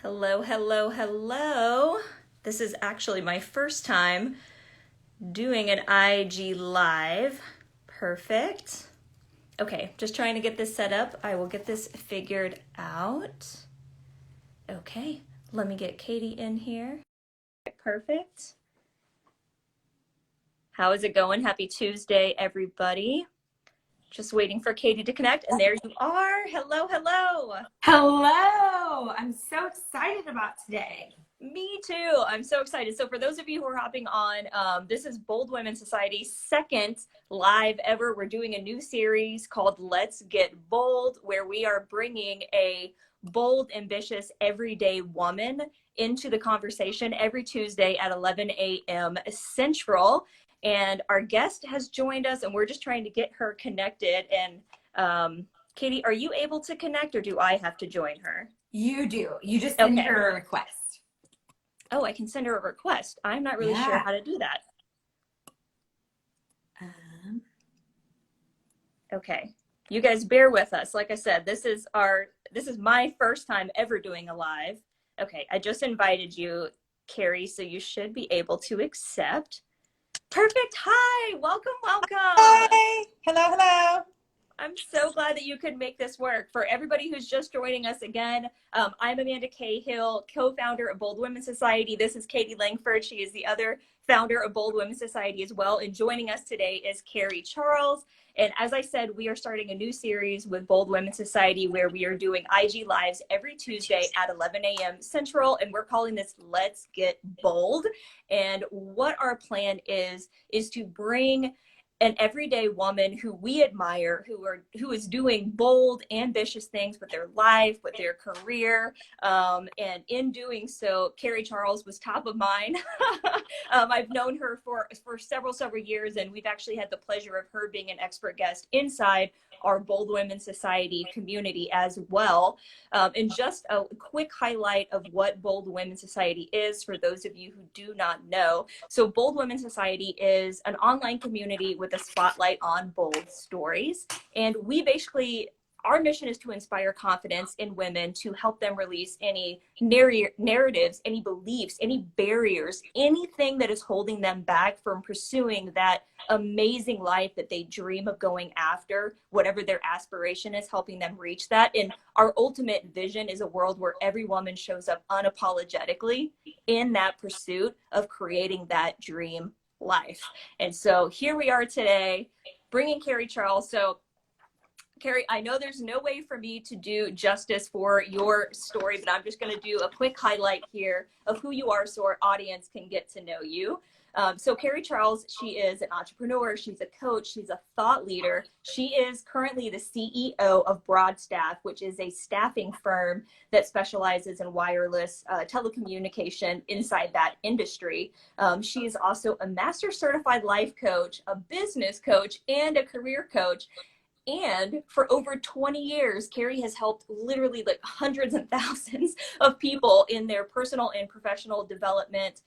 Hello, hello, hello. This is actually my first time doing an IG live. Perfect. Okay, just trying to get this set up. I will get this figured out. Okay, let me get Katie in here. Perfect. How is it going? Happy Tuesday, everybody. Just waiting for Katie to connect, and there you are. Hello, hello. Hello! I'm so excited about today. Me too. I'm so excited. So for those of you who are hopping on, this is Bold Women Society's second live ever. We're doing a new series called Let's Get Bold, where we are bringing a bold, ambitious, everyday woman into the conversation every Tuesday at 11 a.m. Central. And our guest has joined us, and we're just trying to get her connected. And Katie, are you able to connect, or do I have to join her? You do. You just send Okay. her a request. Oh, I can send her a request. I'm not really sure how to do that. Okay. You guys bear with us. Like I said, this is my first time ever doing a live. Okay, I just invited you, Carrie, so you should be able to accept. Perfect. Hi. Welcome, welcome. Hi. Hello, hello. I'm so glad that you could make this work. For everybody who's just joining us again, I'm Amanda Cahill, co-founder of Bold Women Society. This is Katie Langford. She is the other founder of Bold Women Society as well. And joining us today is Carrie Charles. And as I said, we are starting a new series with Bold Women Society where we are doing IG Lives every Tuesday at 11 a.m. Central. And we're calling this Let's Get Bold. And what our plan is to bring an everyday woman who we admire, who is doing bold, ambitious things with their life, with their career, and in doing so, Carrie Charles was top of mind. I've known her for several years, and we've actually had the pleasure of her being an expert guest inside our Bold Women Society community as well. And just a quick highlight of what Bold Women Society is for those of you who do not know. So Bold Women Society is an online community with a spotlight on bold stories. And our mission is to inspire confidence in women, to help them release any narratives, any beliefs, any barriers, anything that is holding them back from pursuing that amazing life that they dream of going after, whatever their aspiration is, helping them reach that. And our ultimate vision is a world where every woman shows up unapologetically in that pursuit of creating that dream life. And so here we are today, bringing Carrie Charles. So Carrie, I know there's no way for me to do justice for your story, but I'm just going to do a quick highlight here of who you are so our audience can get to know you. So Carrie Charles, she is an entrepreneur, she's a coach, she's a thought leader. She is currently the CEO of BROADSTAFF, which is a staffing firm that specializes in wireless telecommunication inside that industry. She is also a master certified life coach, a business coach, and a career coach. And for over 20 years, Carrie has helped literally like hundreds and thousands of people in their personal and professional development.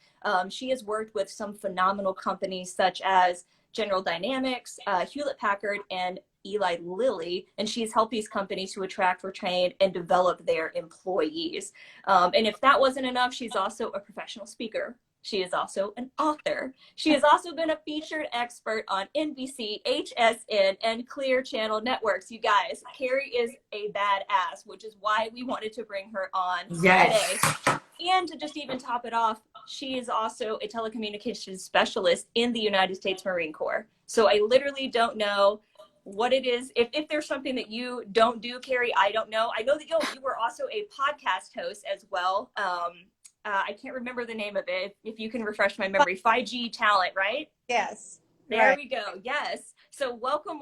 She has worked with some phenomenal companies such as General Dynamics, Hewlett Packard, and Eli Lilly, and she's helped these companies to attract, retain, and develop their employees. And if that wasn't enough, she's also a professional speaker. She is also an author. She has also been a featured expert on NBC, HSN, and Clear Channel networks. You guys, Carrie is a badass, which is why we wanted to bring her on today. And to just even top it off, she is also a telecommunications specialist in the United States Marine Corps. So I literally don't know what it is. If there's something that you don't do, Carrie, I don't know. I know that you were also a podcast host as well. I can't remember the name of it. If you can refresh my memory, 5G Talent, right? Yes. There right. we go. Yes. So welcome,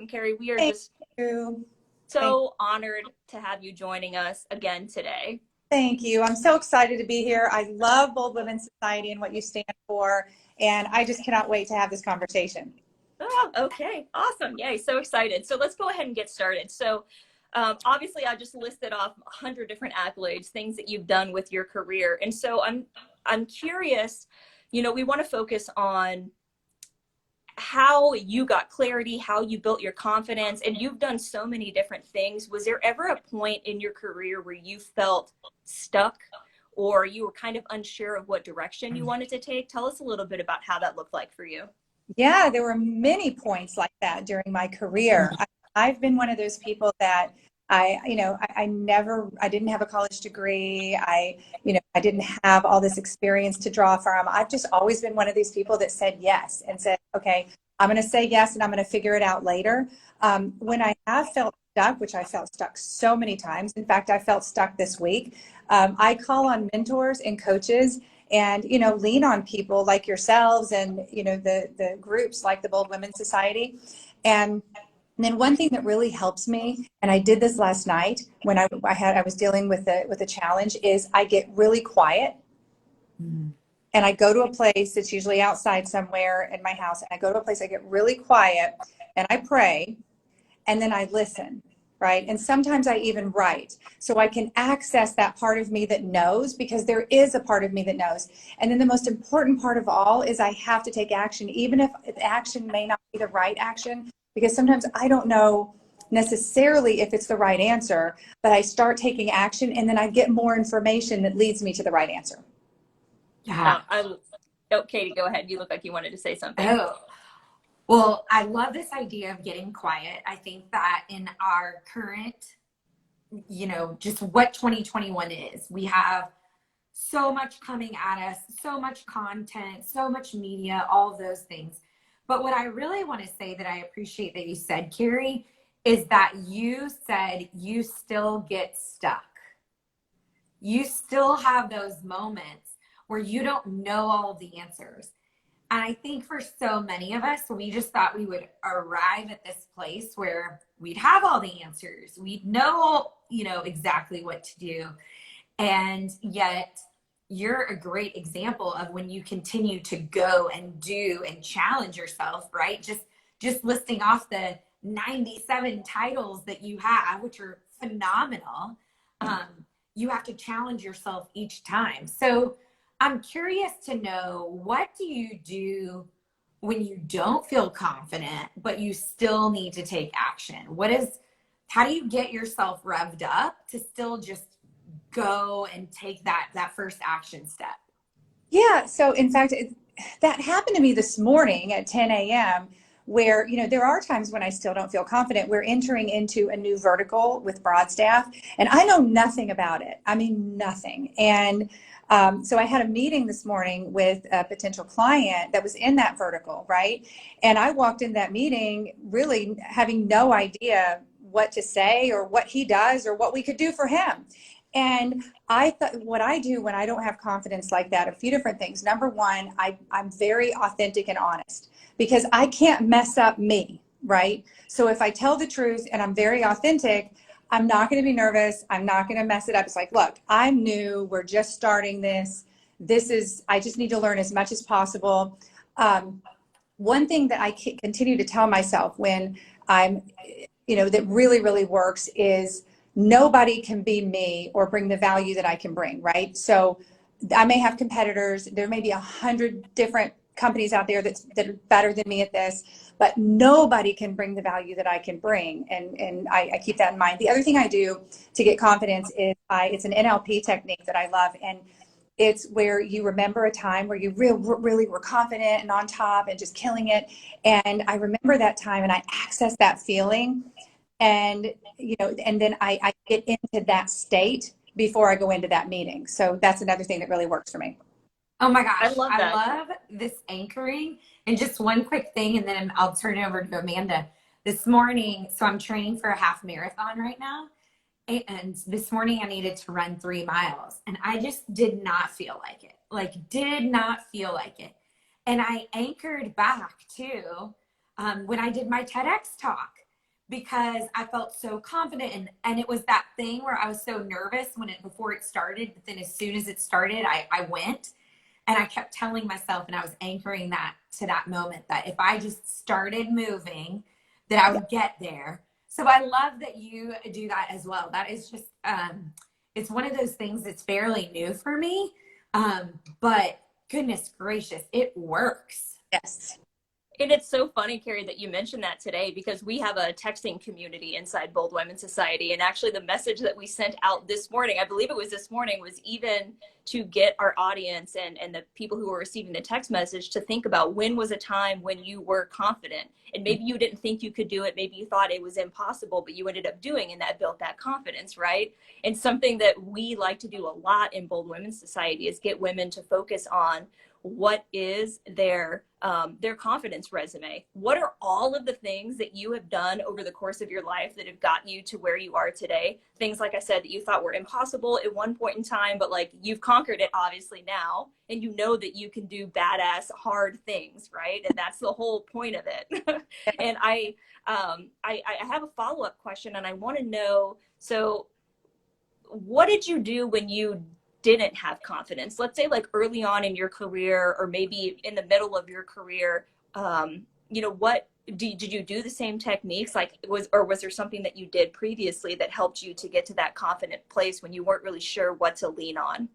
Carrie. We are Thank just you. so honored to have you joining us again today. Thank you. I'm so excited to be here. I love Bold Women Society and what you stand for, and I just cannot wait to have this conversation. Oh, okay. Awesome. Yay. So excited. So let's go ahead and get started. So obviously, I just listed off 100 different accolades, things that you've done with your career. And so I'm curious, we want to focus on how you got clarity, how you built your confidence, and you've done so many different things. Was there ever a point in your career where you felt stuck or you were kind of unsure of what direction you wanted to take? Tell us a little bit about how that looked like for you. Yeah, there were many points like that during my career. I've been one of those people that I didn't have a college degree. I didn't have all this experience to draw from. I've just always been one of these people that said yes and said, okay, I'm going to say yes and I'm going to figure it out later. When I have felt stuck, which I felt stuck so many times, in fact, I felt stuck this week. I call on mentors and coaches and, lean on people like yourselves and, the groups like the Bold Women's Society. And then one thing that really helps me, and I did this last night when I was dealing with a challenge, is I get really quiet. Mm-hmm. And I go to a place that's usually outside somewhere in my house, and I go to a place, I get really quiet and I pray, and then I listen, right? And sometimes I even write so I can access that part of me that knows, because there is a part of me that knows. And then the most important part of all is I have to take action, even if the action may not be the right action, because sometimes I don't know necessarily if it's the right answer, but I start taking action and then I get more information that leads me to the right answer. Yeah. Katie, go ahead. You look like you wanted to say something. Oh, well, I love this idea of getting quiet. I think that in our current, just what 2021 is, we have so much coming at us, so much content, so much media, all of those things. But what I really want to say that I appreciate that you said, Carrie, is that you said you still get stuck. You still have those moments where you don't know all of the answers. And I think for so many of us, we just thought we would arrive at this place where we'd have all the answers. We'd know, exactly what to do. And yet you're a great example of when you continue to go and do and challenge yourself, right? Just listing off the 97 titles that you have, which are phenomenal. You have to challenge yourself each time. So I'm curious to know, what do you do when you don't feel confident, but you still need to take action? How do you get yourself revved up to still just go and take that first action step? Yeah. So in fact, that happened to me this morning at 10 a.m. where, there are times when I still don't feel confident. We're entering into a new vertical with BROADSTAFF, and I know nothing about it. I mean, nothing. And so I had a meeting this morning with a potential client that was in that vertical, right? And I walked in that meeting really having no idea what to say or what he does or what we could do for him. And I thought, what I do when I don't have confidence like that, a few different things. Number one, I'm very authentic and honest, because I can't mess up me, right? So if I tell the truth and I'm very authentic, I'm not going to be nervous. I'm not going to mess it up. It's like, look, I'm new. We're just starting this. I just need to learn as much as possible. One thing that I continue to tell myself when I'm, that really, really works is nobody can be me or bring the value that I can bring, right? So I may have competitors. There may be 100 different companies out there that are better than me at this, but nobody can bring the value that I can bring. And I keep that in mind. The other thing I do to get confidence is it's an NLP technique that I love. And it's where you remember a time where you really were confident and on top and just killing it. And I remember that time and I access that feeling. And, and then I get into that state before I go into that meeting. So that's another thing that really works for me. Oh my gosh. I love that. I love this anchoring. And just one quick thing, and then I'll turn it over to Amanda. This morning, so I'm training for a half marathon right now. And this morning I needed to run 3 miles and I just did not feel like it. Did not feel like it. And I anchored back to when I did my TEDx talk, because I felt so confident. And it was that thing where I was so nervous before it started, but then as soon as it started, I went. And I kept telling myself, and I was anchoring that to that moment, that if I just started moving, that I would get there. So I love that you do that as well. That is just, it's one of those things that's fairly new for me. But goodness gracious, it works. Yes. And it's so funny, Carrie, that you mentioned that today, because we have a texting community inside Bold Women's Society. And actually the message that we sent out this morning, I believe it was this morning, was even to get our audience and the people who were receiving the text message to think about when was a time when you were confident. And maybe you didn't think you could do it. Maybe you thought it was impossible, but you ended up doing, and that built that confidence, right? And something that we like to do a lot in Bold Women's Society is get women to focus on what is their confidence resume. What are all of the things that you have done over the course of your life that have gotten you to where you are today? Things, like I said, that you thought were impossible at one point in time, but like you've conquered it obviously now, and you know that you can do badass hard things, right? And that's the whole point of it. And I have a follow-up question, and I want to know, so what did you do when you didn't have confidence? Let's say like early on in your career, or maybe in the middle of your career, what did you do the same techniques? Like was there something that you did previously that helped you to get to that confident place when you weren't really sure what to lean on?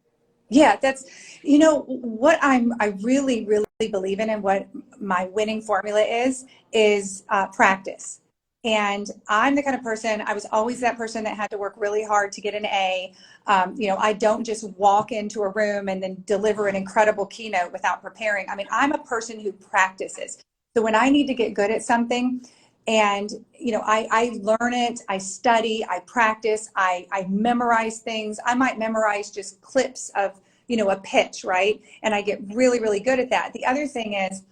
Yeah, that's, what I really, really believe in, and what my winning formula is practice. And I'm the kind of person, I was always that person that had to work really hard to get an A. I don't just walk into a room and then deliver an incredible keynote without preparing. I mean, I'm a person who practices. So when I need to get good at something, and, I learn it, I study, I practice, I memorize things. I might memorize just clips of, a pitch, right? And I get really, really good at that. The other thing is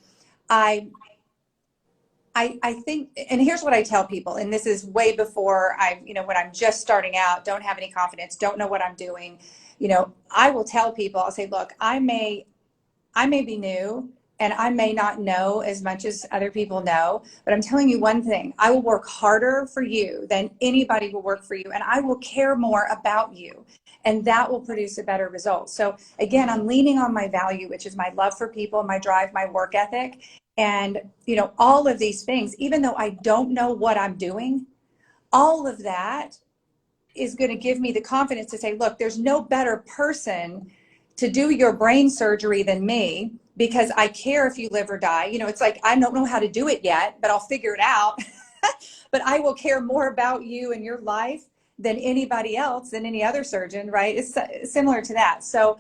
I think, and here's what I tell people, and this is way before when I'm just starting out, don't have any confidence, don't know what I'm doing, I will tell people, I'll say, look, I may be new, and I may not know as much as other people know, but I'm telling you one thing, I will work harder for you than anybody will work for you, and I will care more about you, and that will produce a better result. So again, I'm leaning on my value, which is my love for people, my drive, my work ethic. And, all of these things, even though I don't know what I'm doing, all of that is going to give me the confidence to say, look, there's no better person to do your brain surgery than me, because I care if you live or die. It's like, I don't know how to do it yet, but I'll figure it out. But I will care more about you and your life than anybody else, than any other surgeon, right? It's similar to that. So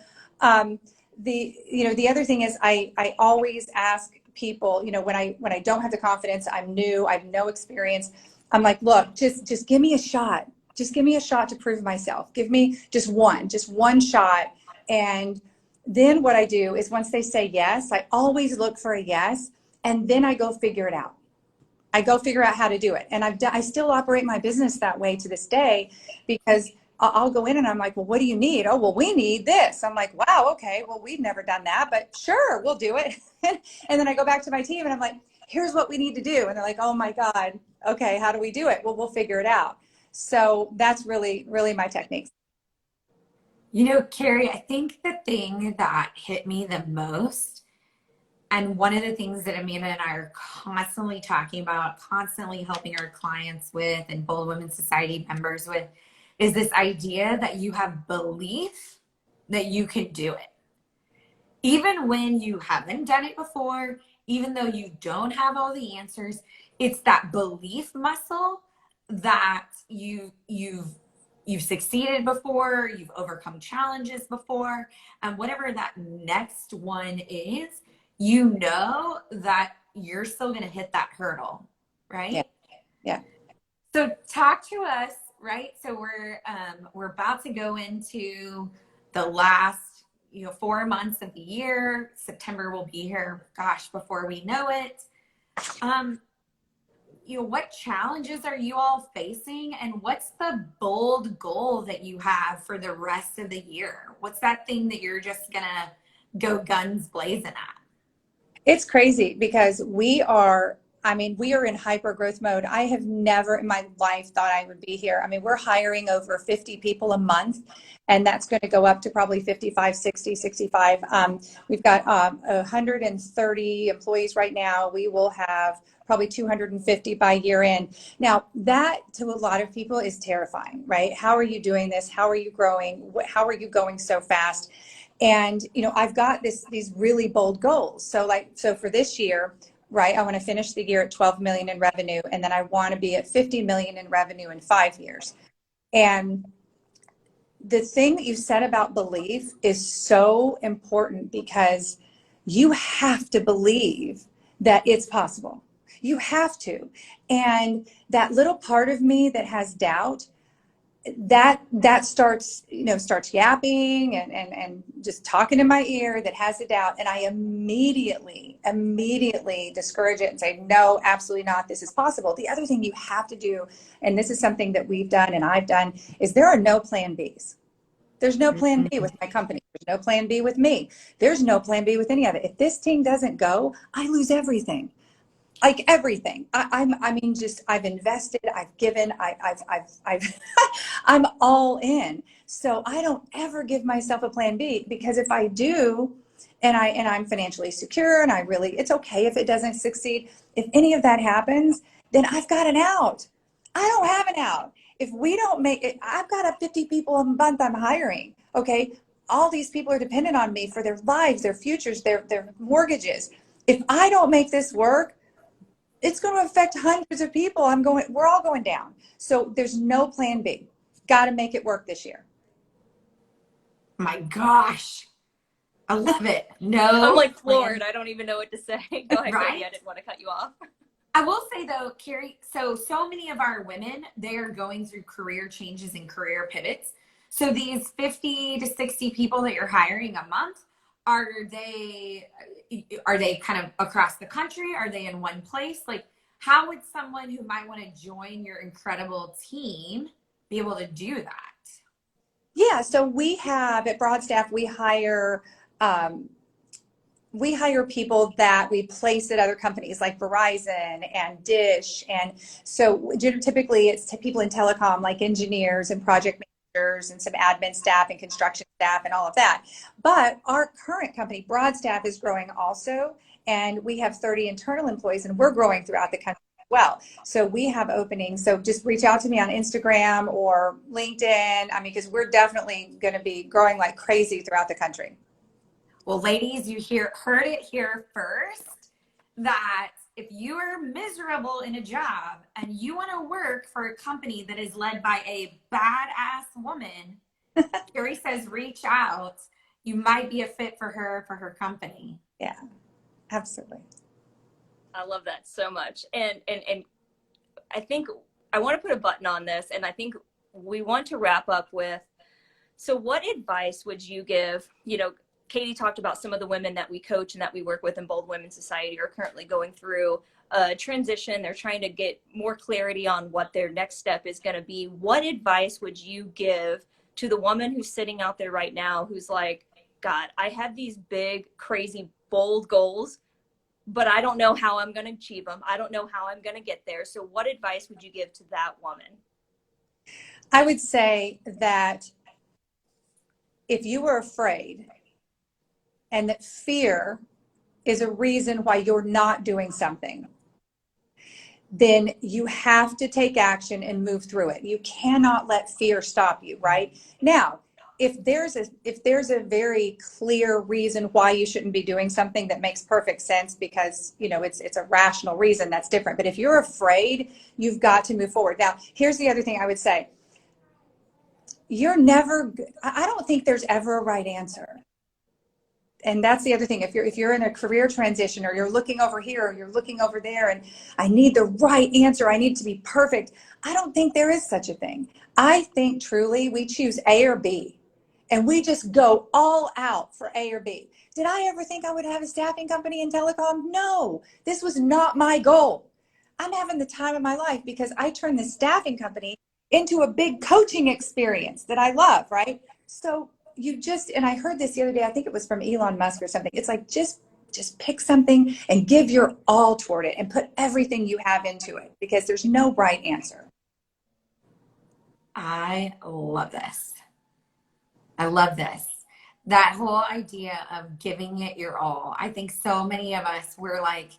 the other thing is I always ask people, when I don't have the confidence, I'm new, I have no experience, I'm like, look, just give me a shot. Just give me a shot to prove myself. Give me just one shot. And then what I do is, once they say yes, I always look for a yes, and then I go figure it out. I go figure out how to do it. And I still operate my business that way to this day, because I'll go in and I'm like, well, what do you need? Oh, well, we need this. I'm like, wow, okay, well, we've never done that, but sure, we'll do it. And then I go back to my team and I'm like, here's what we need to do. And they're like, oh my God, okay, how do we do it? Well, we'll figure it out. So that's really, really my techniques. Carrie, I think the thing that hit me the most, and one of the things that Amanda and I are constantly talking about, constantly helping our clients with, and Bold Women's Society members with, is this idea that you have belief that you can do it. Even when you haven't done it before, even though you don't have all the answers, it's that belief muscle that you've succeeded before, you've overcome challenges before, and whatever that next one is, that you're still going to hit that hurdle, right? Yeah. So talk to us, right? So we're about to go into the last 4 months of the year. September will be here, gosh, before we know it. What challenges are you all facing, and what's the bold goal that you have for the rest of the year? What's that thing that you're just gonna go guns blazing at? It's crazy, because we are in hyper growth mode. I have never in my life thought I would be here. I mean, we're hiring over 50 people a month, and that's going to go up to probably 55, 60, 65. We've got 130 employees right now. We will have probably 250 by year end. Now, that to a lot of people is terrifying, right? How are you doing this? How are you growing? How are you going so fast? And, I've got these really bold goals. So for this year, right? I want to finish the year at 12 million in revenue, and then I want to be at 50 million in revenue in 5 years. And the thing that you said about belief is so important, because you have to believe that it's possible. You have to. And that little part of me that has doubt, that starts yapping and just talking in my ear, that has a doubt, and I immediately discourage it and say, no, absolutely not, this is possible. The other thing you have to do, and this is something that we've done and I've done, is there are no plan Bs. There's no plan B with my company. There's no plan B with me. There's no plan B with any of it. If this team doesn't go, I lose everything. Like everything. I've invested, I've given, I'm all in. So I don't ever give myself a plan B, because if I do, and I'm financially secure, and it's okay if it doesn't succeed. If any of that happens, then I've got an out. I don't have an out. If we don't make it, I've got 50 people a month I'm hiring. Okay. All these people are dependent on me for their lives, their futures, their mortgages. If I don't make this work, it's going to affect hundreds of people. We're all going down. So there's no plan B. Got to make it work this year. My gosh. I love it. No. I'm like floored. I don't even know what to say. Go ahead, Right? Katie. I didn't want to cut you off. I will say though, Carrie, so many of our women, they are going through career changes and career pivots. So these 50 to 60 people that you're hiring a month, are they kind of across the country? Are they in one place? Like, how would someone who might want to join your incredible team be able to do that? Yeah. So we have at BROADSTAFF, we hire people that we place at other companies like Verizon and Dish. And so typically it's people in telecom, like engineers and project managers and some admin staff and construction staff and all of that. But our current company, BROADSTAFF, is growing also. And we have 30 internal employees, and we're growing throughout the country as well. So we have openings. So just reach out to me on Instagram or LinkedIn. Because we're definitely going to be growing like crazy throughout the country. Well, ladies, you heard it here first, that if you are miserable in a job and you want to work for a company that is led by a badass woman, Carrie says reach out. You might be a fit for her company. Yeah, absolutely. I love that so much. And I think I want to put a button on this, and I think we want to wrap up with, so what advice would you give? Katie talked about some of the women that we coach and that we work with in Bold Women Society are currently going through a transition. They're trying to get more clarity on what their next step is going to be. What advice would you give to the woman who's sitting out there right now who's like, God, I have these big, crazy, bold goals, but I don't know how I'm going to achieve them. I don't know how I'm going to get there. So what advice would you give to that woman? I would say that if you were afraid, and that fear is a reason why you're not doing something, then you have to take action and move through it. You cannot let fear stop you, right? Now, if there's a very clear reason why you shouldn't be doing something that makes perfect sense, because it's a rational reason, that's different. But if you're afraid, you've got to move forward. Now, here's the other thing I would say. I don't think there's ever a right answer. And that's the other thing. If you're in a career transition, or you're looking over here or you're looking over there, and I need the right answer, I need to be perfect, I don't think there is such a thing. I think truly we choose A or B, and we just go all out for A or B. Did I ever think I would have a staffing company in telecom? No, this was not my goal. I'm having the time of my life because I turned this staffing company into a big coaching experience that I love, right? So and I heard this the other day, I think it was from Elon Musk or something. It's like, just pick something and give your all toward it and put everything you have into it, because there's no right answer. I love this. I love this. That whole idea of giving it your all. I think so many of us, we're like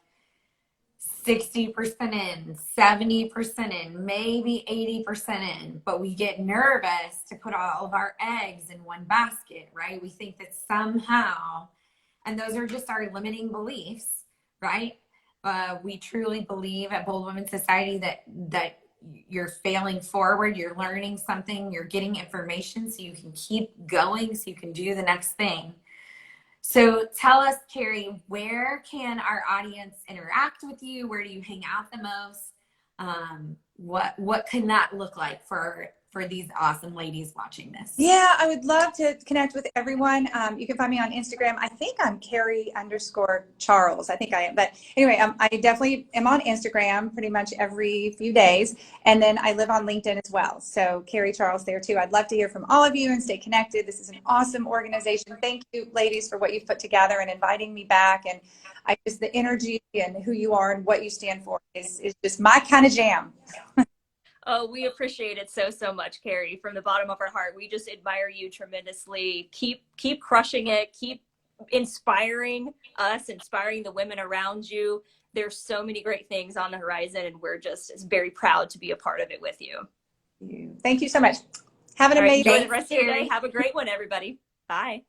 60% in, 70% in, maybe 80% in, but we get nervous to put all of our eggs in one basket, right? We think that somehow, and those are just our limiting beliefs, right? We truly believe at Bold Women Society that you're failing forward, you're learning something, you're getting information so you can keep going, so you can do the next thing. So tell us, Carrie, where can our audience interact with you? Where do you hang out the most? What can that look like for these awesome ladies watching this? Yeah, I would love to connect with everyone. You can find me on Instagram. I think I'm Carrie_Charles. I think I am. But anyway, I definitely am on Instagram pretty much every few days. And then I live on LinkedIn as well. So Carrie Charles there too. I'd love to hear from all of you and stay connected. This is an awesome organization. Thank you, ladies, for what you've put together and inviting me back. And I just, the energy and who you are and what you stand for is just my kind of jam. Oh, we appreciate it so much, Carrie, from the bottom of our heart. We just admire you tremendously. Keep crushing it. Keep inspiring us, inspiring the women around you. There's so many great things on the horizon, and we're just very proud to be a part of it with you. Thank you so much. Have an amazing Enjoy the rest of your day. Have a great one, everybody. Bye.